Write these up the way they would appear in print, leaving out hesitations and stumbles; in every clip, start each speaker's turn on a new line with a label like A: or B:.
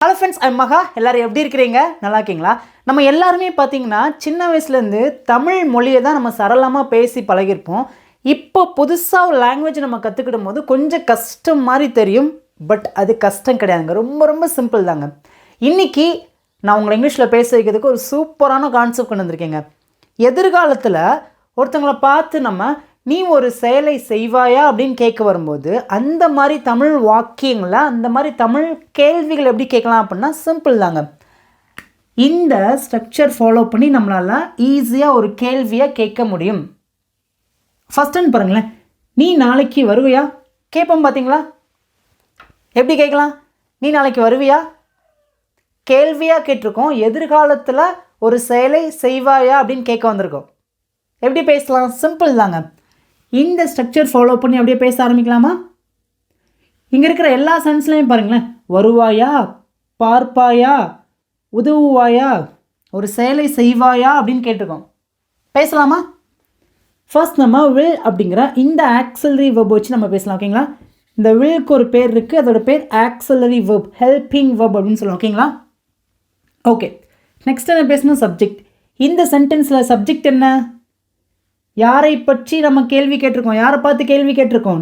A: Hello friends, ஐ மகா. எல்லோரும் எப்படி இருக்கிறீங்க? நல்லா இருக்கீங்களா? நம்ம எல்லாருமே பார்த்திங்கன்னா சின்ன வயசுலேருந்து தமிழ் மொழியை தான் நம்ம சரளமாக பேசி பழகிருப்போம். இப்போ புதுசாக ஒரு லாங்குவேஜ் நம்ம கற்றுக்கிடும் போது கொஞ்சம் கஷ்டம் மாதிரி தெரியும். பட் அது கஷ்டம் கிடையாதுங்க, ரொம்ப ரொம்ப சிம்பிள் தாங்க. இன்றைக்கி நான் உங்களை இங்கிலீஷில் பேச வைக்கிறதுக்கு ஒரு சூப்பரான கான்செப்ட் கொண்டு வந்திருக்கேங்க. எதிர்காலத்தில் ஒருத்தங்களை பார்த்து நம்ம நீ ஒரு செயலை செய்வாயா அப்படின்னு கேட்க வரும்போது அந்த மாதிரி தமிழ் வாக்கியங்களை, அந்த மாதிரி தமிழ் கேள்விகள் எப்படி கேட்கலாம் அப்படின்னா சிம்பிள் தாங்க. இந்த ஸ்ட்ரக்சர் ஃபாலோ பண்ணி நம்மளால் ஈஸியாக ஒரு கேள்வியை கேட்க முடியும். ஃபஸ்ட்டுன்னு பாருங்களேன், நீ நாளைக்கு வருவியா கேட்போம். பார்த்தீங்களா எப்படி கேட்கலாம்? நீ நாளைக்கு வருவியா கேள்வியாக கேட்டிருக்கோம். எதிர்காலத்தில் ஒரு செயலை செய்வாயா அப்படின்னு கேட்க வந்திருக்கோம். எப்படி பேசலாம்? சிம்பிள் தாங்க. இந்த ஸ்ட்ரக்சர் ஃபாலோ பண்ணி அப்படியே பேச ஆரம்பிக்கலாமா? இங்கே இருக்கிற எல்லா சென்ஸ்லையும் பாருங்களேன். வருவாயா, பார்ப்பாயா, உதவுவாயா, ஒரு செயலை செய்வாயா அப்படின்னு கேட்டிருக்கோம். பேசலாமா? ஃபர்ஸ்ட் நம்ம வில் அப்படிங்கிற இந்த ஆக்சிலரி வெர்ப் வச்சு நம்ம பேசலாம். ஓகேங்களா? இந்த வில்க்கு ஒரு பேர் இருக்குது, அதோட பேர் ஆக்சிலரி வெர்ப், ஹெல்பிங் வெர்ப் அப்படின்னு சொல்லுவோம். ஓகேங்களா? ஓகே, நெக்ஸ்ட் என்ன பேசணும்? சப்ஜெக்ட். இந்த சென்டென்ஸில் சப்ஜெக்ட் என்ன? யாரை பற்றி நம்ம கேள்வி கேட்டிருக்கோம்? யாரை பார்த்து கேள்வி கேட்டிருக்கோம்?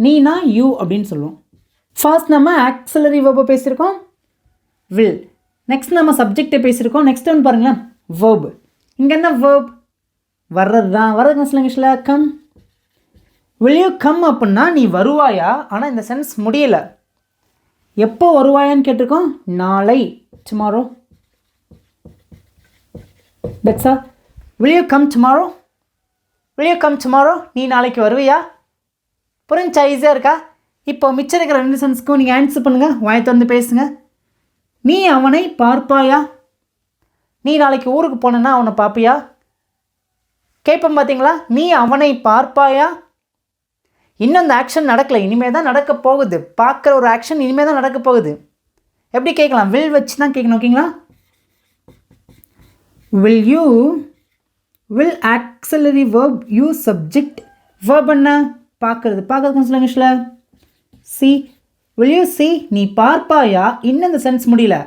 A: நீனா யூ அப்படின்னு சொல்லுவோம். ஃபர்ஸ்ட் நம்ம ஆக்சிலரி வெர்பை பேசியிருக்கோம், வில். நெக்ஸ்ட் நம்ம சப்ஜெக்டை பேசியிருக்கோம். நெக்ஸ்ட் ஒன்று பாருங்களேன், வெர்ப். இங்கே என்ன வெர்ப்? வர்றது தான். வர்றது இங்கிலீஷில் கம். வில் யூ கம் அப்படின்னா நீ வருவாயா. ஆனால் இந்த சென்ஸ் முடியலை. எப்போ வருவாயான்னு கேட்டிருக்கோம்? நாளை, tomorrow. That's all. Will you come tomorrow? Will you come tomorrow? நீ நாளைக்கு வருவியா? புரிஞ்சா? ஈஸியாக இருக்கா? இப்போ மிச்சம் இருக்கிற ரெண்டு சென்ஸ்க்கும் நீங்கள் ஆன்சர் பண்ணுங்கள், வாயை திறந்து பேசுங்க. நீ அவனை பார்ப்பாயா? நீ நாளைக்கு ஊருக்கு போனேன்னா அவனை பார்ப்பியா கேட்போம். பார்த்தீங்களா? நீ அவனை பார்ப்பாயா. இன்னும் அந்த ஆக்ஷன் நடக்கலை, இனிமேல் தான் நடக்க போகுது. பார்க்குற ஒரு ஆக்ஷன் இனிமேல் தான் நடக்க போகுது. எப்படி கேட்கலாம்? வில் வச்சு தான் கேட்கணும். ஓகேங்களா? Will you, will auxiliary verb, use subject. verb என்ன? பார்க்குறது கொஞ்சம் இங்கிலீஷில் see. will you see? நீ பார்ப்பாயா. இன்னும் இந்த சென்ஸ் முடியல.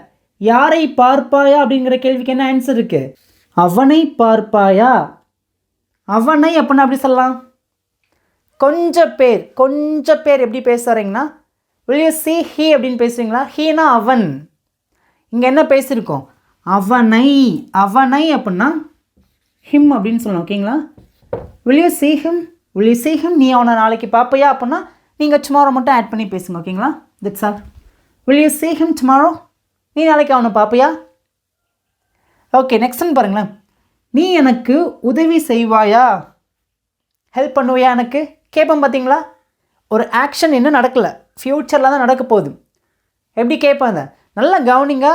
A: யாரை பார்ப்பாயா அப்படிங்கிற கேள்விக்கு என்ன ஆன்சர் இருக்குது? அவனை பார்ப்பாயா. அவனை அப்படின்னா அப்படி சொல்லலாம். கொஞ்சம் பேர் எப்படி பேசுகிறீங்கன்னா will you see he அப்படின்னு பேசுகிறீங்களா? ஹீனா அவன். இங்கே என்ன பேசியிருக்கோம்? அவனை அப்படின்னா ஹிம் அப்படின்னு சொல்லணும். ஓகேங்களா? will you see him? நீ அவனை நாளைக்கு பார்ப்பையா அப்படின்னா நீங்கள் டுமாரோ மட்டும் ஆட் பண்ணி பேசுங்க. ஓகேங்களா? That's all. will you see him tomorrow? நீ நாளைக்கு அவனை பார்ப்பையா. ஓகே, நெக்ஸ்ட்னு பாருங்களேன். நீ எனக்கு உதவி செய்வாயா, ஹெல்ப் பண்ணுவியா எனக்கு கேட்போம். பார்த்தீங்களா? ஒரு ஆக்ஷன் இன்னும் நடக்கலை, ஃப்யூச்சரில் தான் நடக்க போகுது. எப்படி கேட்பாங்க? நல்லா கவனிங்க.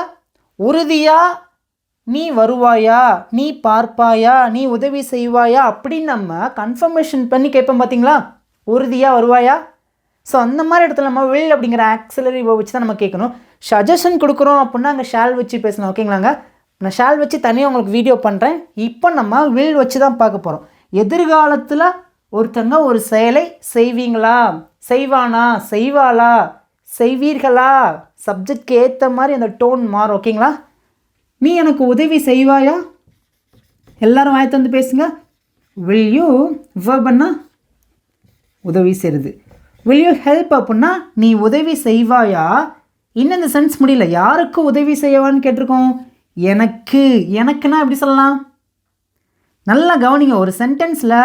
A: உறுதியாக நீ வருவாயா, நீ பார்ப்பாயா, நீ உதவி செய்வாயா அப்படின்னு நம்ம கன்ஃபர்மேஷன் பண்ணி கேட்போம். பார்த்தீங்களா? உறுதியாக வருவாயா. ஸோ அந்த மாதிரி இடத்துல நம்ம வில் அப்படிங்கிற ஆக்சிலரி வெர்ப் வச்சு தான் நம்ம கேட்கணும். சஜஷன் கொடுக்குறோம் அப்படின்னா அங்கே ஷால் வச்சு பேசணும். ஓகேங்களாங்க? நான் ஷால் வச்சு தனியாக உங்களுக்கு வீடியோ பண்ணுறேன். இப்போ நம்ம வில் வச்சு தான் பார்க்க போகிறோம். எதிர்காலத்தில் ஒருத்தங்க ஒரு செயலை செய்வீங்களா, செய்வானா, செய்வாளா, செய்வீர்களா, சப்ஜெக்ட்க்கு ஏற்ற மாதிரி அந்த டோன் மாறும். ஓகேங்களா? நீ எனக்கு உதவி செய்வாயா. எல்லாரும் வாய் தந்து பேசுங்க. will you verb பண்ணா உதவி செய்கிறது. will you help அப்படின்னா நீ உதவி செய்வாயா. இன்னும் இந்த சென்ஸ் முடியல. யாருக்கு உதவி செய்வான்னு கேட்டிருக்கோம்? எனக்குன்னா எப்படி சொல்லலாம்? நல்லா கவனிங்க. ஒரு சென்டென்ஸில்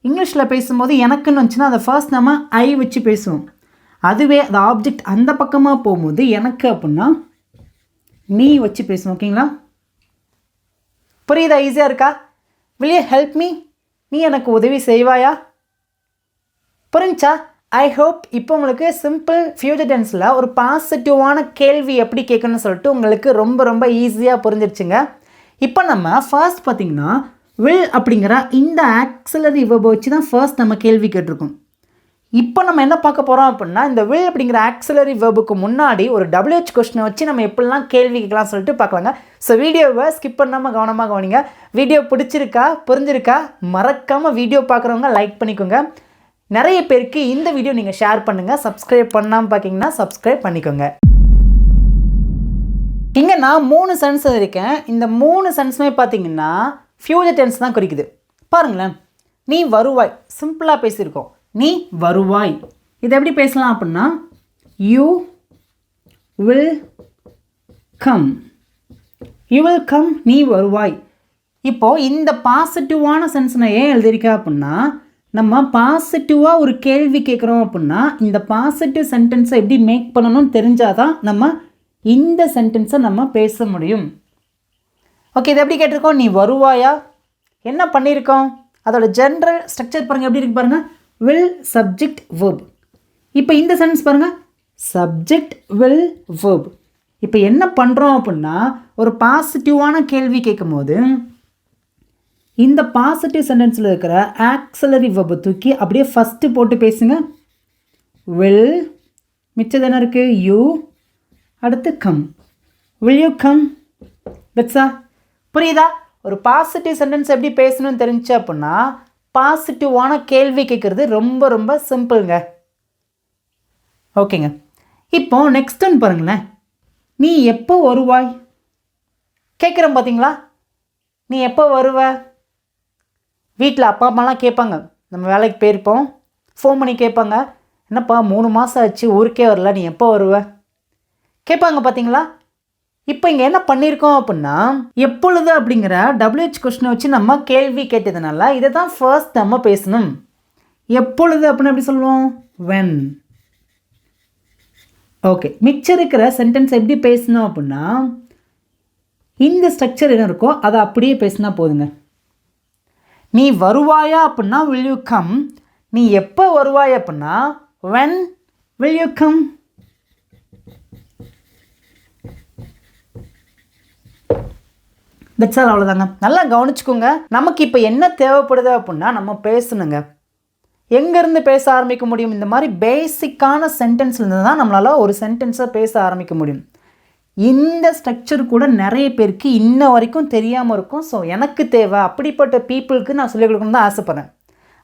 A: இங்கிலீஷில் பேசும்போது எனக்குன்னு வந்துச்சுன்னா அதை ஃபர்ஸ்ட் நம்ம ஐ வச்சு பேசுவோம். அதுவே அந்த ஆப்ஜெக்ட் அந்த பக்கமாக போகும்போது எனக்கு அப்படின்னா நீ வச்சு பேசுவோம். ஓகேங்களா? புரியுதா? ஈஸியாக இருக்கா? will you help me? நீ எனக்கு உதவி செய்வாயா. புரிஞ்சா? ஐ ஹோப் இப்போ உங்களுக்கு சிம்பிள் ஃபியூச்சர் டென்ஸில் ஒரு பாசிட்டிவான கேள்வி எப்படி கேட்கணும்னு சொல்லிட்டு உங்களுக்கு ரொம்ப ரொம்ப ஈஸியாக புரிஞ்சிருச்சுங்க. இப்போ நம்ம ஃபர்ஸ்ட் பார்த்திங்கன்னா will அப்படிங்கிற இந்த ஆக்சிலரி வெர்பை வச்சு தான் ஃபர்ஸ்ட் நம்ம கேள்வி கேட்டிருக்கோம். இப்போ நம்ம என்ன பார்க்க போகிறோம் அப்படின்னா இந்த will அப்படிங்கிற ஆக்சிலரி வெர்புக்கு முன்னாடி ஒரு WH கொஸ்டினை வச்சு நம்ம எப்படிலாம் கேள்வி கேட்கலாம் சொல்லிட்டு பார்க்கலாங்க. ஸோ வீடியோவை ஸ்கிப் பண்ணாமல் கவனமாக கவனிங்க. வீடியோ பிடிச்சிருக்கா, புரிஞ்சிருக்கா? மறக்காமல் வீடியோ பார்க்குறவங்க லைக் பண்ணிக்கோங்க. நிறைய பேருக்கு இந்த வீடியோ நீங்கள் ஷேர் பண்ணுங்கள். சப்ஸ்கிரைப் பண்ணாமல் பார்க்கிங்கன்னா சப்ஸ்கிரைப் பண்ணிக்கோங்க. இங்கே நான் 3 சென்ஸ் இருக்கேன். இந்த 3 சென்ஸுமே பார்த்தீங்கன்னா ஃபியூச்சர் டென்ஸ் தான் குறிக்குது. பாருங்களேன், நீ வருவாய், சிம்பிளாக பேசியிருக்கோம். நீ வருவாய், இதை எப்படி பேசலாம் அப்படின்னா you will come. You will come, நீ வருவாய். இப்போது இந்த பாசிட்டிவான சென்ஸ் நான் ஏன் எழுதியிருக்கேன் அப்படின்னா, நம்ம பாசிட்டிவாக ஒரு கேள்வி கேட்குறோம் அப்படின்னா இந்த பாசிட்டிவ் சென்டென்ஸை எப்படி மேக் பண்ணணும்னு தெரிஞ்சால் தான் நம்ம இந்த சென்டென்ஸை நம்ம பேச முடியும். ஓகே, இது எப்படி கேட்டிருக்கோம்? நீ வருவாயா, என்ன பண்ணியிருக்கோம்? அதோட ஜென்ரல் ஸ்ட்ரக்சர் பாருங்கள், எப்படி இருக்கு பாருங்கள். Will subject verb. இப்போ இந்த சென்டென்ஸ் பாருங்கள், சப்ஜெக்ட் வில் வெர்ப். இப்போ என்ன பண்ணுறோம் அப்படின்னா ஒரு பாசிட்டிவான கேள்வி கேட்கும் போது இந்த பாசிட்டிவ் சென்டென்ஸில் இருக்கிற ஆக்ஸிலரி வெர்பை தூக்கி அப்படியே ஃபஸ்ட்டு போட்டு பேசுங்க. வில், மிச்சது என்ன இருக்குது? யூ, அடுத்து கம். Will you come? தட்ஸா? புரியுதா? ஒரு பாசிட்டிவ் சென்டென்ஸ் எப்படி பேசணும்னு தெரிஞ்சு அப்படின்னா பாசிட்டிவான கேள்வி கேட்குறது ரொம்ப ரொம்ப சிம்பிளுங்க. ஓகேங்க. இப்போ நெக்ஸ்ட் ஒன் பாருங்களேன். நீ எப்போ வருவாய் கேட்குறோம் பார்த்தீங்களா? நீ எப்போ வருவ? வீட்டில் அப்பா அம்மாலாம் கேட்பாங்க, நம்ம வேலைக்கு போயிருப்போம், ஃபோன் பண்ணி கேட்பாங்க, என்னப்பா 3 மாதம் ஆச்சு ஊருக்கே வரல, நீ எப்போ வருவ கேட்பாங்க பார்த்தீங்களா? இப்போ இங்கே என்ன பண்ணியிருக்கோம் அப்படின்னா எப்பொழுது அப்படிங்கிற WH கொஸ்டினை வச்சு நம்ம கேள்வி கேட்டதுனால இதை தான் ஃபர்ஸ்ட் நம்ம பேசணும். எப்பொழுது அப்படின்னு எப்படி சொல்லுவோம்? வென். ஓகே, மிச்சம் இருக்கிற சென்டென்ஸ் எப்படி பேசணும் அப்படின்னா இந்த ஸ்ட்ரக்சர் என்ன இருக்கோ அதை அப்படியே பேசினா போதுங்க. நீ வருவாயா அப்படின்னா will you come. நீ எப்போ வருவாய் அப்படின்னா when will you come. That's all, அவ்வளோதாங்க. நல்லா கவனிச்சுக்கோங்க. நமக்கு இப்போ என்ன தேவைப்படுது அப்படின்னா நம்ம பேசணுங்க. எங்கேருந்து பேச ஆரம்பிக்க முடியும்? இந்த மாதிரி பேசிக்கான சென்டென்ஸ்லேருந்து தான் நம்மளால் ஒரு சென்டென்ஸை பேச ஆரம்பிக்க முடியும். இந்த ஸ்ட்ரக்சர் கூட நிறைய பேருக்கு இன்ன வரைக்கும் தெரியாமல் இருக்கும். ஸோ எனக்கு தேவை, அப்படிப்பட்ட பீப்புளுக்கு நான் சொல்லிக் கொடுக்கணும்னு தான் ஆசைப்பட்றேன்.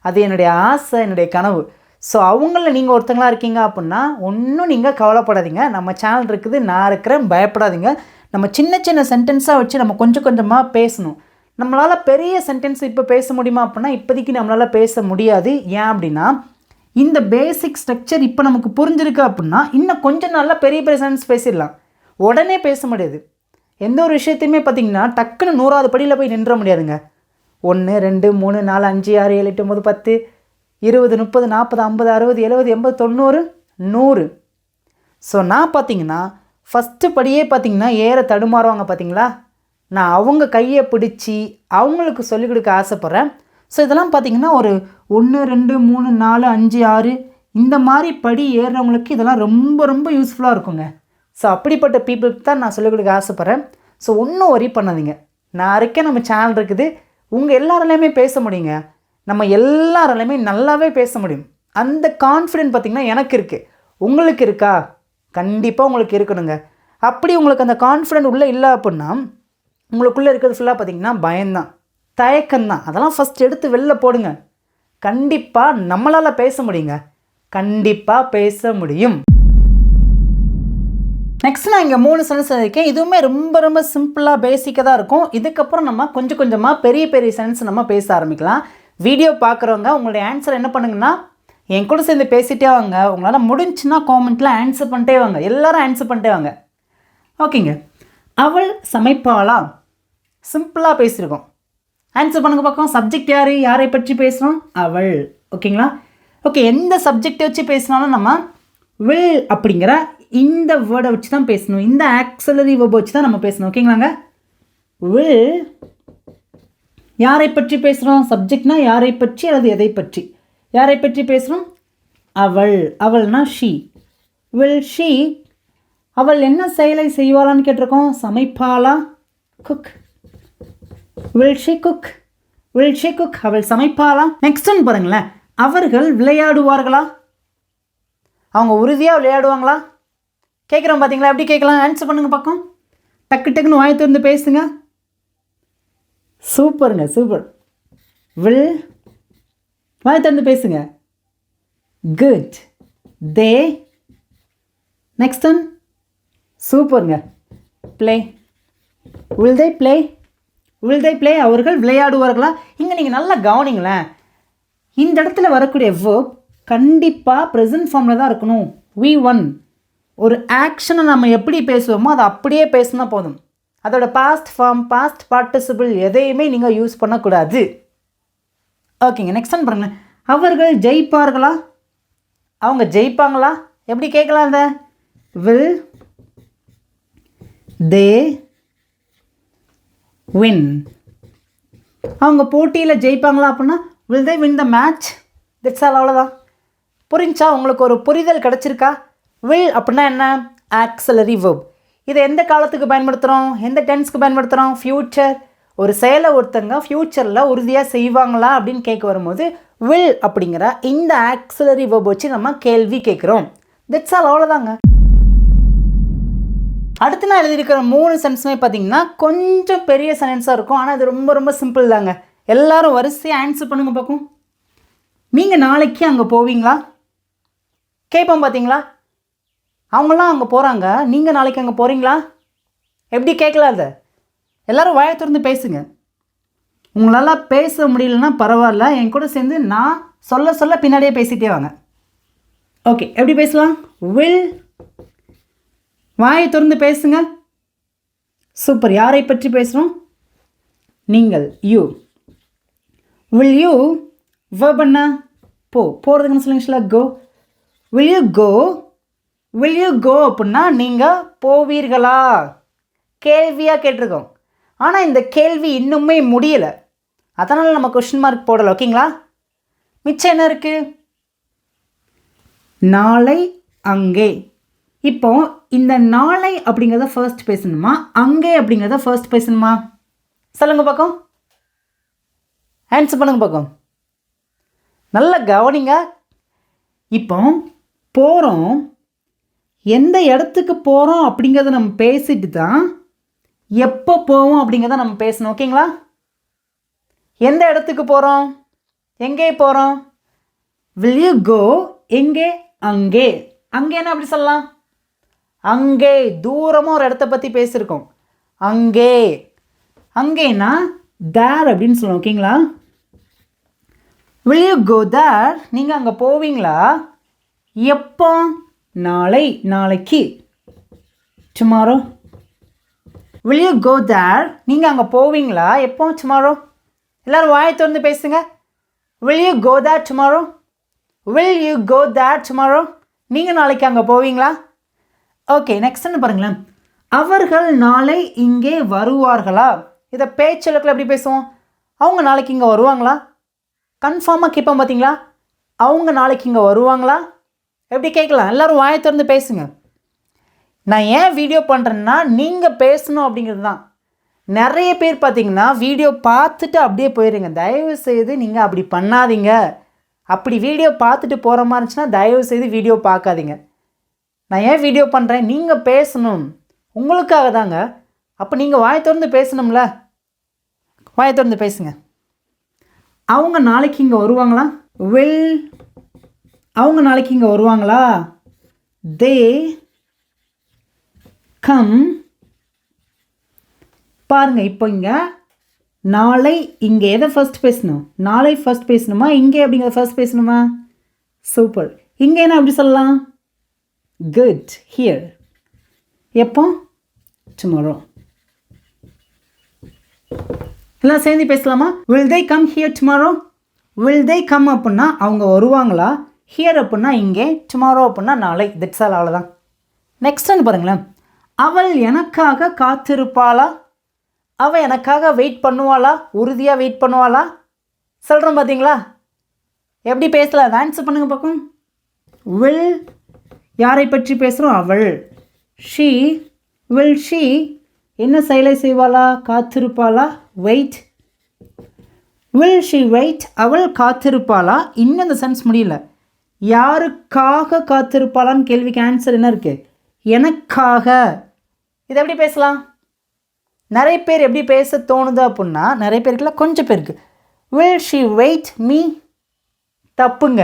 A: அது என்னுடைய ஆசை, என்னுடைய கனவு. ஸோ அவங்கள நீங்கள் ஒருத்தங்களாக இருக்கீங்க அப்படின்னா ஒன்றும் நீங்கள் கவலைப்படாதீங்க. நம்ம சேனல் இருக்குது, நான் இருக்கிறேன், பயப்படாதீங்க. நம்ம சின்ன சின்ன சென்டென்ஸாக வச்சு நம்ம கொஞ்சம் கொஞ்சமாக பேசணும். நம்மளால் பெரிய சென்டென்ஸ் இப்போ பேச முடியுமா அப்படின்னா இப்போதைக்கு நம்மளால் பேச முடியாது. ஏன் அப்படின்னா இந்த பேசிக் ஸ்ட்ரக்சர் இப்போ நமக்கு புரிஞ்சிருக்கு அப்படின்னா இன்னும் கொஞ்சம் நாளில் பெரிய பெரிய சென்டென்ஸ் பேசிடலாம். உடனே பேச முடியாது. எந்த ஒரு விஷயத்தையுமே பார்த்திங்கன்னா டக்குன்னு 100வது படியில் போய் நின்ற முடியாதுங்க. 1 2 3 4 5 6 7 8 9 10 20 30 40 50 60 70 80 90 100. ஸோ நான் பார்த்திங்கன்னா ஃபஸ்ட்டு படியே பார்த்திங்கன்னா ஏற தடுமாறுவாங்க பார்த்தீங்களா? நான் அவங்க கையை பிடிச்சி அவங்களுக்கு சொல்லிக் கொடுக்க ஆசைப்பட்றேன். ஸோ இதெல்லாம் பார்த்திங்கன்னா ஒரு 1 2 3 4 5 6 இந்த மாதிரி படி ஏறுறவங்களுக்கு இதெல்லாம் ரொம்ப ரொம்ப யூஸ்ஃபுல்லாக இருக்குங்க. ஸோ அப்படிப்பட்ட பீப்புளுக்கு தான் நான் சொல்லிக் கொடுக்க ஆசைப்பட்றேன். ஸோ ஒன்றும் வரி பண்ணாதீங்க. நான் இருக்கேன், நம்ம சேனல் இருக்குது, உங்கள் எல்லாராலையுமே பேச முடியுங்க. நம்ம எல்லாராலையுமே நல்லாவே பேச முடியும். அந்த கான்ஃபிடென்ட் பார்த்திங்கன்னா எனக்கு இருக்குது. உங்களுக்கு இருக்கா? கண்டிப்பாக உங்களுக்கு இருக்கணுங்க. அப்படி உங்களுக்கு அந்த கான்ஃபிடென்ட் உள்ளே இல்லை அப்படின்னா உங்களுக்குள்ளே இருக்கிறது ஃபுல்லாக பார்த்திங்கன்னா பயம்தான், தயக்கம்தான். அதெல்லாம் ஃபஸ்ட் எடுத்து வெளில போடுங்க. கண்டிப்பாக நம்மளால் பேச முடியுங்க. கண்டிப்பாக பேச முடியும். நெக்ஸ்ட் நான் இங்கே 3 சென்டென்ஸ் இருக்கேன். இதுவுமே ரொம்ப ரொம்ப சிம்பிளாக பேசிக்காக தான் இருக்கும். இதுக்கப்புறம் நம்ம கொஞ்சம் கொஞ்சமாக பெரிய பெரிய சென்டென்ஸ் நம்ம பேச ஆரம்பிக்கலாம். வீடியோ பார்க்குறவங்க உங்களுடைய ஆன்சர் என்ன பண்ணுங்கன்னா என் கூட சேர்ந்து பேசிகிட்டே வாங்க. உங்களால் முடிஞ்சுன்னா காமெண்ட்டில் ஆன்சர் பண்ணிட்டே வாங்க. எல்லோரும் ஆன்சர் பண்ணிட்டே வாங்க. ஓகேங்க. அவள் சமைப்பாளா? சிம்பிளாக பேசியிருக்கோம். ஆன்சர் பண்ணுங்க பார்க்கலாம். சப்ஜெக்ட் யார்? யாரை பற்றி பேசுகிறோம்? அவள். ஓகேங்களா? ஓகே, எந்த சப்ஜெக்டை வச்சு பேசினாலும் நம்ம வில் அப்படிங்கிற இந்த வேர்டை வச்சு தான் பேசணும். இந்த ஆக்ஸிலரி வேர்பை வச்சு தான் நம்ம பேசணும். ஓகேங்களாங்க? வில் யாரை பற்றி பேசுகிறோம்? சப்ஜெக்ட்னா யாரை பற்றி அல்லது எதை பற்றி? யாரை பற்றி பேசுகிறோம்? அவள். அவள்னா ஷீ. வில் ஷீ, அவள் என்ன செயலை செய்வாளான்னு கேட்டிருக்கோம். சமைப்பாளா? Cook. Will she cook? Will she cook? அவள் சமைப்பாளா? நெக்ஸ்ட் ஒன் பாருங்களேன். அவர்கள் விளையாடுவார்களா? அவங்க உறுதியாக விளையாடுவாங்களா கேட்குறோம் பார்த்தீங்களா? எப்படி கேட்கலாம்? ஆன்சர் பண்ணுங்க பக்கம். டக்கு டக்குன்னு வாய் திறந்து பேசுங்க. சூப்பருங்க, சூப்பர். வில், வாய் திறந்து பேசுங்க. குட். தே. Next one. சூப்பருங்க. Play will they play will they play அவர்கள் விளையாடுவார்களா? இங்கே நீங்கள் நல்லா கவனிங்களேன். இந்த இடத்துல வரக்கூடிய வேர்ப் கண்டிப்பாக ப்ரெசன்ட் ஃபார்மில் தான் இருக்கணும். V1 ஒரு ஆக்ஷனை நம்ம எப்படி பேசுவோமோ அதை அப்படியே பேசினா போதும். அதோட பாஸ்ட் ஃபார்ம், பாஸ்ட் பார்ட்டிசிபிள் எதையுமே நீங்கள் யூஸ் பண்ணக்கூடாது. ஓகேங்க, நெக்ஸ்ட் ஒன் பாருங்கள். அவர்கள் ஜெயிப்பார்களா? அவங்க ஜெயிப்பாங்களா? எப்படி கேட்கலாம்? அந்த வில் தே வின். அவங்க போட்டியில் ஜெயிப்பாங்களா அப்படின்னா will they win the match. That's all. அவ்வளோதான். புரிஞ்சா? உங்களுக்கு ஒரு புரிதல் கிடச்சிருக்கா? வில் அப்படின்னா என்ன? Auxiliary verb. இதை எந்த காலத்துக்கு பயன்படுத்துகிறோம்? எந்த டென்ஸ்க்கு பயன்படுத்துகிறோம்? ஃப்யூச்சர். ஒரு செயலை ஒருத்தங்க ஃப்யூச்சரில் உறுதியாக செய்வாங்களா அப்படின்னு கேட்க வரும்போது வில் அப்படிங்கிற இந்த ஆக்ஸிலரி வெர்ப் வச்சு நம்ம கேள்வி கேட்குறோம். That's all. அவ்வளோதாங்க. அடுத்து நான் எழுதியிருக்கிற 3 சென்டென்ஸுமே பார்த்தீங்கன்னா கொஞ்சம் பெரிய சென்டென்ஸாக இருக்கும். ஆனால் இது ரொம்ப ரொம்ப சிம்பிள் தாங்க. எல்லோரும் வரிசையாக ஆன்சர் பண்ணுங்க பார்க்கும். நீங்கள் நாளைக்கு அங்கே போவீங்களா? கேட்போம் பார்த்தீங்களா? அவங்களாம் அங்கே போகிறாங்க, நீங்கள் நாளைக்கு அங்கே போகிறீங்களா? எப்படி கேட்கலாம்? அதை எல்லோரும் வாயை திறந்து பேசுங்க. உங்களால் பேச முடியலன்னா பரவாயில்ல, என் கூட சேர்ந்து நான் சொல்ல சொல்ல பின்னாடியே பேசிகிட்டே வாங்க. ஓகே, எப்படி பேசலாம்? வில். வாயை திறந்து பேசுங்க. சூப்பர். யாரை பற்றி பேசுகிறோம்? நீங்கள். யூ. வில் யூ வெர்ப் என்ன? போகிறதுக்குன்னு சொல்லுங்க. Go. Will you go? Will you go அப்படின்னா நீங்கள் போவீர்களா? கேள்வியாக கேட்டிருக்கோம். ஆனால் இந்த கேள்வி இன்னுமே முடியலை, அதனால் நம்ம கொஸ்டின் மார்க் போடலை. ஓகேங்களா? மிச்சம் என்ன இருக்குது? நாளை அங்கே. இப்போ இந்த நாளை அப்படிங்கிறத ஃபர்ஸ்ட் பேசணுமா, அங்கே அப்படிங்கிறத ஃபர்ஸ்ட் பேசணுமா? சொல்லுங்க பார்க்கும். ஆன்சர் பண்ணுங்க பார்க்கும். நல்லா கவனிங்க. இப்போ போகிறோம், எந்த இடத்துக்கு போகிறோம் அப்படிங்கிறத நம்ம பேசிட்டு தான் எப்போ போவோம் அப்படிங்கிறத நம்ம பேசணும். ஓகேங்களா? எந்த இடத்துக்கு போகிறோம், எங்கே போகிறோம்? Will you go? எங்கே? அங்கே. அங்கேன்னா அப்படி சொல்லலாம். அங்கே தூரமாக ஒரு இடத்த பற்றி பேசியிருக்கோம். அங்கே. அங்கேனா தேர் அப்படின்னு சொல்லணும். ஓகேங்களா? Will you go there? நீங்கள் அங்கே போவீங்களா? எப்போ? நாளை, நாளைக்கு. Tomorrow. Will you go there? நீங்கள் அங்கே போவீங்களா? எப்போ? டுமாரோ. எல்லோரும் வாயை திறந்து பேசுங்க. Will you go there tomorrow? Will you go there tomorrow? நீங்கள் நாளைக்கு அங்கே போவீங்களா? ஓகே, நெக்ஸ்ட் என்ன பாருங்களேன். அவர்கள் நாளை இங்கே வருவார்களா? இதை பேச்சலுக்கில் எப்படி பேசுவோம்? அவங்க நாளைக்கு இங்கே வருவாங்களா? கன்ஃபார்மாக கேட்போம் பார்த்தீங்களா? அவங்க நாளைக்கு இங்கே வருவாங்களா? எப்படி கேட்கலாம்? எல்லோரும் வாயை திறந்து பேசுங்க. நான் ஏன் வீடியோ பண்ணுறேன்னா நீங்கள் பேசணும் அப்படிங்கிறது தான். நிறைய பேர் பார்த்தீங்கன்னா வீடியோ பார்த்துட்டு அப்படியே போயிடுங்க. தயவு செய்து நீங்கள் அப்படி பண்ணாதீங்க. அப்படி வீடியோ பார்த்துட்டு போகிற மாதிரி இருந்துச்சுன்னா தயவு செய்து வீடியோ பார்க்காதீங்க. நான் ஏன் வீடியோ பண்ணுறேன்? நீங்கள் பேசணும், உங்களுக்காக தாங்க. அப்போ நீங்கள் வாயை திறந்து பேசணும்ல, வாயை திறந்து பேசுங்க. அவங்க நாளைக்கு இங்கே வருவாங்களா? வில். அவங்க நாளைக்கு இங்கே வருவாங்களா? They come. பாருங்கள், இப்போ இங்கே நாளை இங்கே எதை ஃபர்ஸ்ட் பேசணும்? நாளை ஃபர்ஸ்ட் பேசணுமா, இங்கே அப்படிங்கிறத ஃபர்ஸ்ட் பேசணுமா? சூப்பர். இங்கே என்ன அப்படி சொல்லலாம்? குட். ஹியர். எப்போ? டுமாரோ. எல்லாம் சேர்ந்து பேசலாமா? Will they come here tomorrow? Will they come அப்படின்னா அவங்க வருவாங்களா? ஹியர் அப்படின்னா இங்கே, டுமாரோ அப்படின்னா நாளை. That's all. அவ்வளோதான். நெக்ஸ்ட் வந்து பாருங்களேன். அவள் எனக்காக காத்திருப்பாளா? அவள் எனக்காக வெயிட் பண்ணுவாளா? உறுதியாக வெயிட் பண்ணுவாளா? சொல்கிறோம் பார்த்தீங்களா? எப்படி பேசலாம்? ஆன்சர் பண்ணுங்க பார்க்கும். வில். யாரை பற்றி பேசுகிறோம்? அவள். ஷீ. வில் ஷீ என்ன செயலை செய்வாளா? காத்திருப்பாளா? வெயிட். Will she wait? அவள் காத்திருப்பாளா? இன்னும் இந்த சென்ஸ் முடியல. யாருக்காக காத்திருப்பாளான்னு கேள்விக்கு ஆன்சர் என்ன இருக்குது? எனக்காக. இதை எப்படி பேசலாம்? நிறைய பேர் எப்படி பேச தோணுது அப்படின்னா, நிறைய பேருக்குல கொஞ்சம் பேருக்கு வில் ஷீ வெயிட் மீ? தப்புங்க.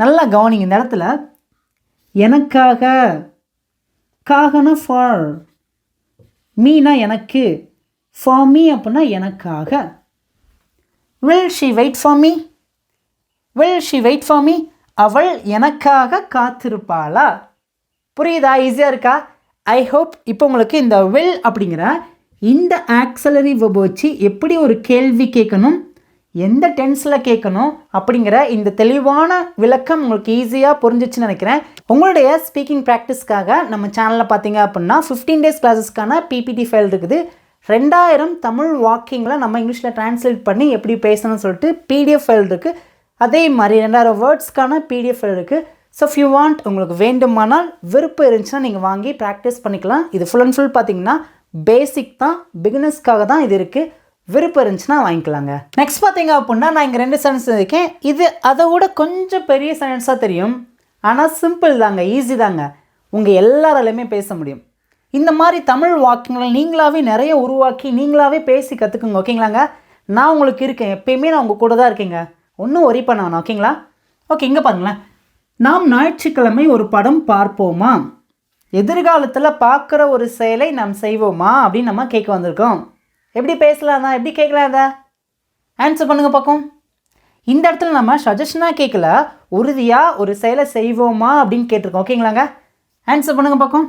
A: நல்லா கவனிங்க. இந்த இடத்துல எனக்காக, காகனா ஃபார், மீனா எனக்கு, ஃபார் மீ அப்படின்னா எனக்காக. Will she wait for me, will she wait for me, அவள் எனக்காக காத்திருப்பாளா? புரியுதா? ஈஸியாக இருக்கா? ஐ ஹோப் இப்போ உங்களுக்கு இந்த வில் அப்படிங்கிற இந்த ஆக்ஸலரி வெர்ப் வச்சு எப்படி ஒரு கேள்வி கேட்கணும், எந்த டென்ஸில் கேட்கணும் அப்படிங்கிற இந்த தெளிவான விளக்கம் உங்களுக்கு ஈஸியாக புரிஞ்சிச்சுன்னு நினைக்கிறேன். உங்களுடைய ஸ்பீக்கிங் ப்ராக்டிஸ்க்காக நம்ம சேனலில் பார்த்தீங்க அப்படின்னா 15 days கிளாஸஸ்க்கான பிபிடி ஃபைல் இருக்குது. 2000 தமிழ் வாக்கிங்கில் நம்ம இங்கிலீஷில் ட்ரான்ஸ்லேட் பண்ணி எப்படி பேசணும்னு சொல்லிட்டு பிடிஎஃப் ஃபைல் இருக்குது. அதே மாதிரி 2000 வேர்ட்ஸ்க்கான பிடிஎஃப் ஃபைல் இருக்குது. ஸோ இஃப் யூ வாண்ட், உங்களுக்கு வேண்டுமானால் விருப்பம் இருந்துச்சுன்னா நீங்கள் வாங்கி ப்ராக்டிஸ் பண்ணிக்கலாம். இது ஃபுல் அண்ட் ஃபுல் பார்த்தீங்கன்னா பேசிக் தான், பிகினர்ஸ்க்காக தான் இது இருக்குது. விருப்பம் இருந்துச்சுன்னா வாங்கிக்கலாங்க. நெக்ஸ்ட் பார்த்தீங்க அப்படின்னா நான் இங்கே 2 சென்டென்ஸ் இருக்கேன். இது அதை விட கொஞ்சம் பெரிய சென்டென்ஸாக தெரியும், ஆனால் சிம்பிள் தாங்க, ஈஸி தாங்க, உங்கள் எல்லாராலையுமே பேச முடியும். இந்த மாதிரி தமிழ் வாக்கியங்களை நீங்களாகவே நிறைய உருவாக்கி நீங்களாகவே பேசி கற்றுக்குங்க. ஓகேங்களாங்க? நான் உங்களுக்கு இருக்கேன், எப்பயுமே நான் உங்கள் கூட தான் இருக்கேங்க, ஒன்றும் ஒரி பண்ண வேணாம். ஓகேங்களா? ஓகே, இங்கே பாருங்களேன். நாம் ஞாயிற்றுக்கிழமை ஒரு படம் பார்ப்போமா? எதிர்காலத்தில் பார்க்குற ஒரு செயலை நாம் செய்வோமா அப்படின்னு நம்ம கேட்க வந்திருக்கோம். எப்படி பேசலாம் தான், எப்படி கேட்கலாம் அதை? ஆன்சர் பண்ணுங்கள் பார்க்கும். இந்த இடத்துல நம்ம சஜஷனாக கேட்கல, உறுதியாக ஒரு செயலை செய்வோமா அப்படின்னு கேட்டிருக்கோம். ஓகேங்களாங்க? ஆன்சர் பண்ணுங்கள் பார்க்கும்.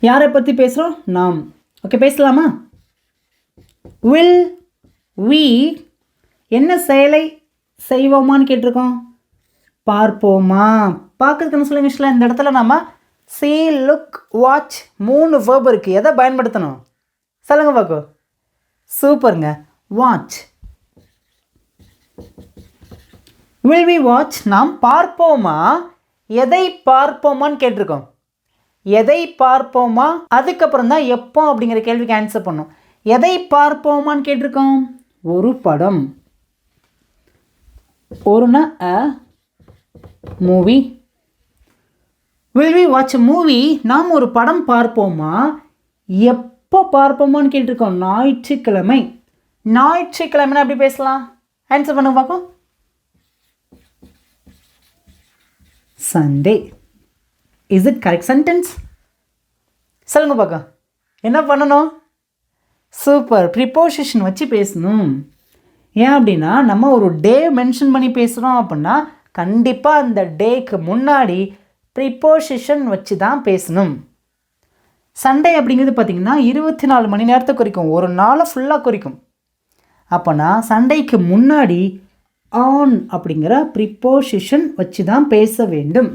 A: யாரை பற்றி பேசுகிறோம்? நாம். ஓகே, பேசலாமா? வில் வி என்ன செயலை செய்வோமான்னு கேட்டிருக்கோம். பார்ப்போமா. பார்க்கறதுக்கு என்ன சொல்லுங்க இங்கிலீஷில்? இந்த இடத்துல நம்ம see, look, watch 3 verb இருக்குது. எதை பயன்படுத்தணும் சொல்லுங்க பார்க்கும். சூப்பருங்க. வாட்ச். will we watch, நாம் பார்ப்போமா. எதை பார்ப்போமான்னு கேட்டிருக்கோம். எதை பார்ப்போமா, அதுக்கப்புறம் தான் எப்போ அப்படிங்கிற கேள்விக்கு ஆன்சர் பண்ணோம். எதை பார்ப்போமான்னு கேட்டிருக்கோம். ஒரு படம். ஒருனா a movie. Will we watch a movie, நாம் ஒரு படம் பார்ப்போமா. எப்போ பார்ப்போமான்னு கேட்டிருக்கோம். ஞாயிற்றுக்கிழமை. ஞாயிற்றுக்கிழமைனா எப்படி பேசலாம்? ஆன்சர் பண்ண பார்ப்போம். Sunday. Is it correct sentence? சொல்லுங்க பார்க்க. என்ன பண்ணணும்? சூப்பர், ப்ரிப்போசிஷன் வச்சு பேசணும். ஏன் அப்படின்னா நம்ம ஒரு டே மென்ஷன் பண்ணி பேசுகிறோம் அப்படின்னா கண்டிப்பாக அந்த டேக்கு முன்னாடி ப்ரிப்போசிஷன் வச்சு தான் பேசணும். சண்டே அப்படிங்கிறது பார்த்திங்கன்னா 24 மணி நேரத்தை குறிக்கும், ஒரு நாளை ஃபுல்லாக குறிக்கும். அப்போனா சண்டேக்கு முன்னாடி ஆன் அப்படிங்கிற ப்ரிப்போசிஷன் வச்சு தான் பேச வேண்டும்.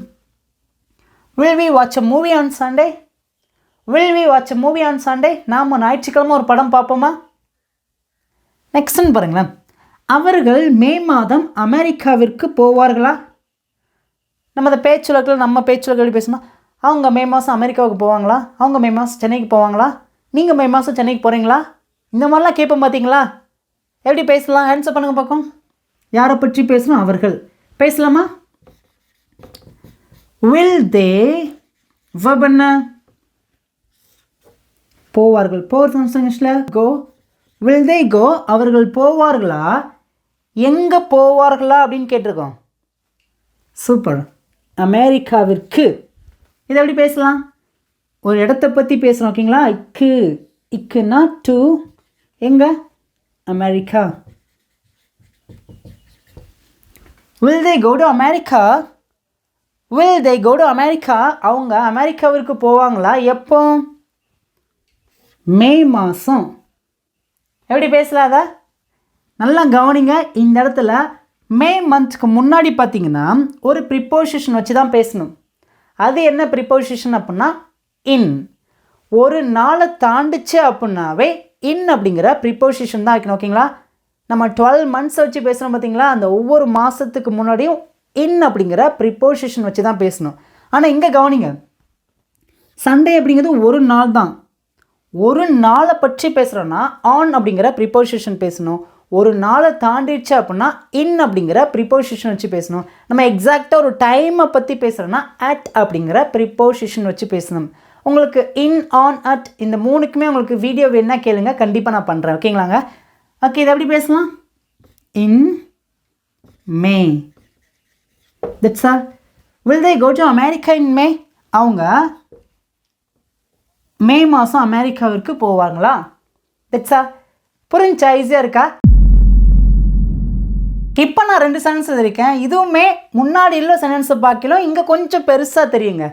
A: Will we watch a movie on Sunday? Will we watch a movie on Sunday? நாம் ஞாயிற்றுக்கிழமை ஒரு படம் பார்ப்போமா? நெக்ஸ்ட்னு பாருங்களேன். அவர்கள் மே மாதம் அமெரிக்காவிற்கு போவார்களா? நம்ம அந்த பேச்சுலகில் நம்ம பேச்சுலகள் பேசணும். அவங்க மே மாதம் அமெரிக்காவுக்கு போவாங்களா? அவங்க மே மாதம் சென்னைக்கு போவாங்களா? நீங்கள் மே மாதம் சென்னைக்கு போகிறீங்களா? இந்த மாதிரிலாம் கேட்போம் பார்த்தீங்களா? எப்படி பேசலாம்? ஆன்சர் பண்ணுங்கள் பார்க்கும். யாரை பற்றி பேசணும்? அவர்கள். பேசலாமா? வில் தே வெர்ப் என்ன? போவார்கள். போகிறது கோ. வில் தே கோ, அவர்கள் போவார்களா, எங்கே போவார்களா அப்படின்னு கேட்டிருக்கோம். சூப்பர். அமெரிக்காவிற்கு. இதை எப்படி பேசலாம்? ஒரு இடத்த பற்றி பேசுகிறோம். ஓகேங்களா? இக்குன்னா டு. எங்கே? America. Will they go to America? Will they go to America, அவங்க அமெரிக்காவிற்கு போவாங்களா, எப்போ? மே மாதம். எப்படி பேசலாத? நல்லா கவனிங்க. இந்த இடத்துல மே மந்த்க்கு முன்னாடி பார்த்தீங்கன்னா ஒரு ப்ரிப்போசிஷன் வச்சு தான் பேசணும். அது என்ன ப்ரிப்போசிஷன் அப்படின்னா இன். ஒரு நாளை தாண்டிச்சு அப்படின்னாவே இன் அப்படிங்கிற ப்ரிப்போசிஷன் தான் வைக்கணும். ஓகேங்களா? நம்ம 12 months வச்சு பேசுகிறோம் பார்த்தீங்களா, அந்த ஒவ்வொரு மாதத்துக்கு முன்னாடியும் இன் அப்படிங்கிற ப்ரிப்போசிஷன் வச்சு தான் பேசணும். ஆனால் இங்கே கவனிங்க, சண்டே அப்படிங்கிறது ஒரு நாள் தான். ஒரு நாளை பற்றி பேசுகிறோன்னா ஆன் அப்படிங்கிற ப்ரிப்போசிஷன் பேசணும். ஒரு நாளை தாண்டிடுச்சு அப்படின்னா இன் அப்படிங்கிற ப்ரிப்போசிஷன் வச்சு பேசணும். நம்ம எக்ஸாக்டாக ஒரு டைமை பற்றி பேசுகிறோன்னா அட் அப்படிங்கிற ப்ரிப்போசிஷன் வச்சு பேசணும். உங்களுக்கு இன், ஆன், அட் இந்த 3க்குமே உங்களுக்கு வீடியோ வேணா கேளுங்க, கண்டிப்பாக நான் பண்ணுறேன். ஓகேங்களாங்க? ஓகே, இதை எப்படி பேசலாம்? In May. That's all. Will they go to America in May? அவங்க மே மாதம் அமெரிக்காவிற்கு போவாங்களா? தட்ஸா புரிஞ்சா? ஈஸியாக இருக்கா? இப்போ நான் 2 சென்டென்ஸ் எழுதியிருக்கேன். இதுவுமே முன்னாடி உள்ள சென்டென்ஸை பார்க்கலாம் இங்கே கொஞ்சம் பெருசாக தெரியுங்க.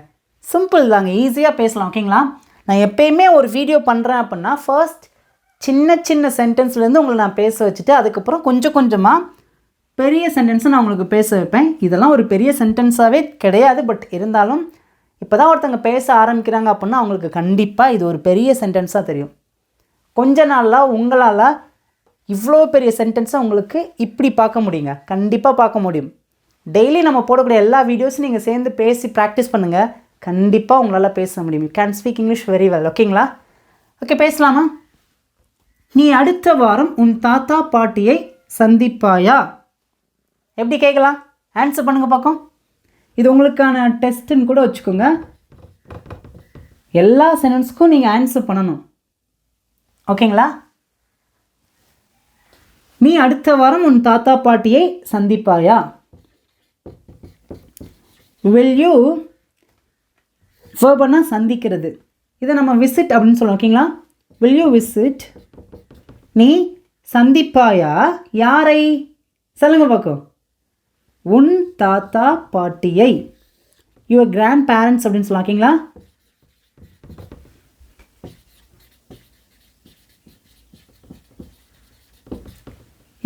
A: சிம்பிள் தாங்க, ஈஸியாக பேசலாம். ஓகேங்களா? நான் எப்பயுமே ஒரு வீடியோ பண்ணுறேன் அப்படின்னா ஃபர்ஸ்ட் சின்ன சின்ன சென்டென்ஸ்லேருந்து உங்களை நான் பேச வச்சுட்டு அதுக்கப்புறம் கொஞ்சம் கொஞ்சமாக பெரிய சென்டென்ஸை நான் உங்களுக்கு பேச வைப்பேன். இதெல்லாம் ஒரு பெரிய சென்டென்ஸாகவே கிடையாது. பட் இருந்தாலும் இப்போ தான் ஒருத்தங்க பேச ஆரம்பிக்கிறாங்க அப்படின்னா அவங்களுக்கு கண்டிப்பாக இது ஒரு பெரிய சென்டென்ஸாக தெரியும். கொஞ்ச நாளில் உங்களால் இவ்வளோ பெரிய சென்டென்ஸை உங்களுக்கு இப்படி பார்க்க முடியுங்க. கண்டிப்பாக பார்க்க முடியும். டெய்லி நம்ம போடக்கூடிய எல்லா வீடியோஸும் நீங்கள் சேர்ந்து பேசி ப்ராக்டிஸ் பண்ணுங்கள். கண்டிப்பாக உங்களால் பேச முடியும். You can speak English very well. ஓகேங்களா? ஓகே, பேசலாமா? நீ அடுத்த வாரம் உன் தாத்தா பாட்டியை சந்திப்பாயா? எப்படி கேட்கலாம்? ஆன்சர் பண்ணுங்க பார்க்கும். இது உங்களுக்கான டெஸ்ட்டுன்னு கூட வச்சுக்கோங்க. எல்லா சென்டென்ஸ்க்கும் நீங்கள் ஆன்சர் பண்ணணும். ஓகேங்களா? நீ அடுத்த வாரம் உன் தாத்தா பாட்டியை சந்திப்பாயா? வில் யூ வேர்பனா சந்திக்கிறது. இதை நம்ம விசிட் அப்படின்னு சொல்லுவோம். ஓகேங்களா? Will you visit? நீ சந்திப்பாயா யாரை? சொல்லுங்க பார்க்கும். உன் தாத்தா பாட்டியை, யுவர் கிராண்ட் பேரண்ட்ஸ் அப்படின்னு சொல்லலாம். ஓகேங்களா?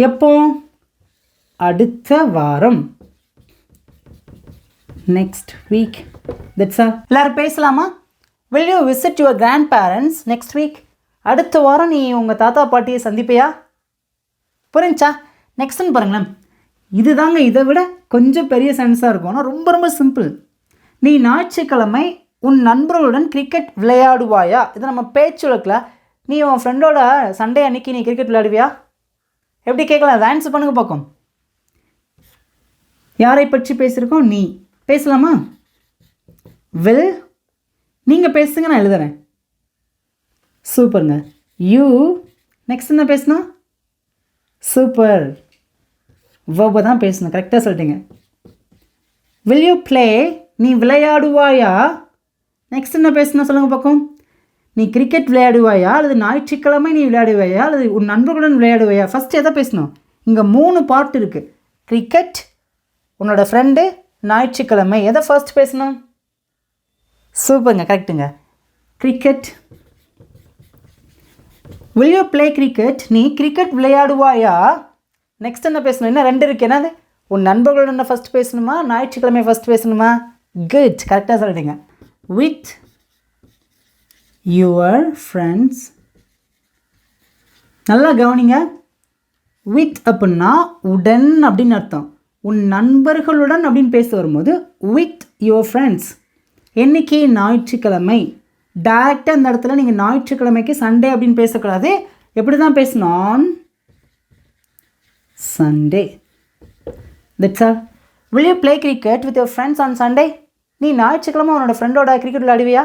A: எப்போ? அடுத்த வாரம், நெக்ஸ்ட் வீக். That's all. எல்லாரும் பேசலாமா? Will you visit your grandparents next week? அடுத்த வாரம் நீ உங்கள் தாத்தா பாட்டியை சந்திப்பையா? புரிஞ்சா? நெக்ஸ்ட்னு பாருங்களேன். இது தாங்க இதை விட கொஞ்சம் பெரிய சென்ஸாக இருக்கும். ஆனால் ரொம்ப ரொம்ப சிம்பிள். நீ ஞாயிற்றுக்கிழமை உன் நண்பர்களுடன் கிரிக்கெட் விளையாடுவாயா? இது நம்ம பேச்சு வழக்கில் நீ உன் ஃப்ரெண்டோட சண்டே அன்னைக்கு நீ கிரிக்கெட் விளையாடுவியா? எப்படி கேட்கலாம்? அதை ஆன்சர் பண்ணுங்க பார்க்கும். யாரை பற்றி பேசியிருக்கோம்? நீ. பேசலாமா? வில். நீங்கள் பேசுங்க, நான் எழுதுறேன். சூப்பருங்க. யூ. நெக்ஸ்ட் என்ன பேசணும்? சூப்பர். வேர்பை தான் பேசணும். கரெக்டாக சொல்லிட்டீங்க. Will you play? நீ விளையாடுவாயா? நெக்ஸ்ட் என்ன பேசணும் சொல்லுங்கள் பார்க்கும். நீ கிரிக்கெட் விளையாடுவாயா, அல்லது ஞாயிற்றுக்கிழமை நீ விளையாடுவாயா, அல்லது உன் நண்பர்களுடன் விளையாடுவாயா? ஃபஸ்ட்டு எதை பேசணும்? இங்கே 3 பார்ட் இருக்குது. கிரிக்கெட், உன்னோட ஃப்ரெண்டு, ஞாயிற்றுக்கிழமை. எதை ஃபர்ஸ்ட் பேசணும்? சூப்பருங்க, கரெக்டுங்க. Cricket. Will you play cricket? நீ கிரிக்கெட் விளையாடுவாயா? நெக்ஸ்ட் என்ன பேசணும்? என்ன 2 இருக்குது. என்னது? உன் நண்பர்களுடன் ஃபஸ்ட் பேசணுமா, ஞாயிற்றுக்கிழமை ஃபஸ்ட் பேசணுமா? குட், கரெக்டாக சொல்லிட்டீங்க. With your friends. நல்லா கவனிங்க. வித் அப்படின்னா உடன் அப்படின்னு அர்த்தம். உன் நண்பர்களுடன் அப்படின்னு பேச வரும்போது வித் யுவர் ஃப்ரெண்ட்ஸ். என்னைக்கு? ஞாயிற்றுக்கிழமை. டைரெக்டாக இந்த இடத்துல நீங்கள் ஞாயிற்றுக்கிழமைக்கு சண்டே அப்படின்னு பேசக்கூடாது. எப்படி தான் பேசணும்? On Sunday. That's all. Will you play cricket with your friends on Sunday? நீ ஞாயிற்றுக்கிழமை உன்னோட ஃப்ரெண்டோட கிரிக்கெட் விளையாடுவியா?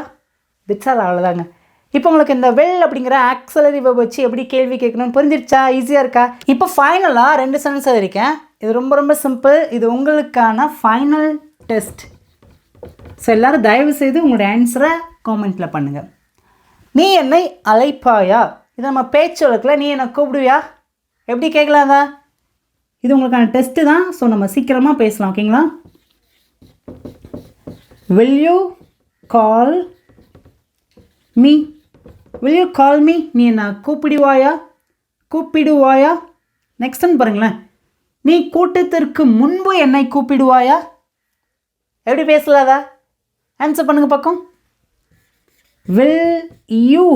A: That's all. அவ்வளோதாங்க. இப்போ உங்களுக்கு இந்த வில் அப்படிங்கிற ஆக்ஸலரி வெர்ப் வச்சு எப்படி கேள்வி கேட்கணும்னு புரிஞ்சிருச்சா? ஈஸியாக இருக்கா? இப்போ ஃபைனலாக 2 சென்டென்ஸ் எழுதியிருக்கேன். இது ரொம்ப ரொம்ப சிம்பிள். இது உங்களுக்கான ஃபைனல் டெஸ்ட். ஸோ எல்லோரும் தயவுசெய்து உங்களோட ஆன்சரை காமெண்ட்டில் பண்ணுங்கள். நீ என்னை அழைப்பாயா? இது நம்ம பேச்சு வழக்கில் நீ என்னை கூப்பிடுவியா? எப்படி கேட்கலாங்க? இது உங்களுக்கான டெஸ்ட்டு தான். ஸோ நம்ம சீக்கிரமாக பேசலாம். ஓகேங்களா? Will you call me? Will you call me? நீ என்ன கூப்பிடுவாயா? கூப்பிடுவாயா? நெக்ஸ்ட்னு பாருங்களேன். நீ கூட்டத்திற்கு முன்பு என்னை கூப்பிடுவாயா? எப்படி பேசலாதா? ஆன்சர் பண்ணுங்க பக்கம். Will you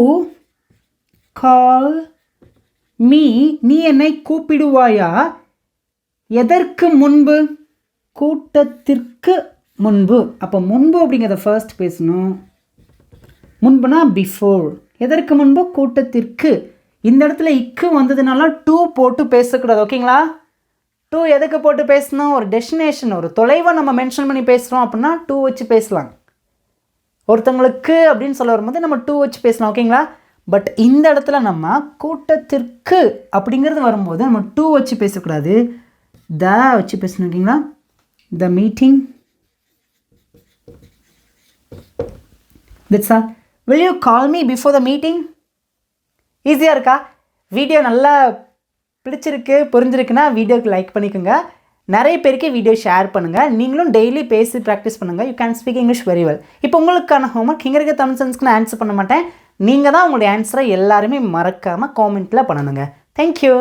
A: call me? நீ என்னை கூப்பிடுவாயா? எதற்கு முன்பு? கூட்டத்திற்கு முன்பு. அப்போ முன்பு அப்படிங்கிறத ஃபர்ஸ்ட் பேசணும். முன்புனா பிஃபோர். எதற்கு முன்பு? கூட்டத்திற்கு. இந்த இடத்துல இக்கு வந்ததுனால டூ போட்டு பேசக்கூடாது. ஓகேங்களா? டூ எதுக்கு போட்டு பேசணும்? ஒரு டெஸ்டினேஷன், ஒரு தொலைவை நம்ம மென்ஷன் பண்ணி பேசுகிறோம் அப்படின்னா டூ வச்சு பேசலாம். ஒருத்தங்களுக்கு அப்படின்னு சொல்ல வரும்போது நம்ம டூ வச்சு பேசலாம். ஓகேங்களா? பட் இந்த இடத்துல நம்ம கூட்டத்திற்கு அப்படிங்கிறது வரும்போது நம்ம டூ வச்சு பேசக்கூடாது, த வச்சு பேசணும். ஓகேங்களா? The meeting. That's all. will you call me before the meeting? ஈஸியாக இருக்கா? வீடியோ நல்லா பிடிச்சிருக்கு, புரிஞ்சிருக்குன்னா வீடியோக்கு லைக் பண்ணிக்கோங்க. நிறைய பேருக்கு வீடியோ ஷேர் பண்ணுங்கள். நீங்களும் டெய்லி பேசி ப்ராக்டிஸ் பண்ணுங்கள். You can speak English very well. இப்போ உங்களுக்கான ஹோம்ஒர்க் இங்கே இருக்க தமிழ் சென்ஸ்க்கு நான் ஆன்சர் பண்ண மாட்டேன். நீங்கள் தான் உங்களுடைய ஆன்சரை எல்லாருமே மறக்காமல் காமெண்ட்டில் பண்ணணுங்க. தேங்க்யூ.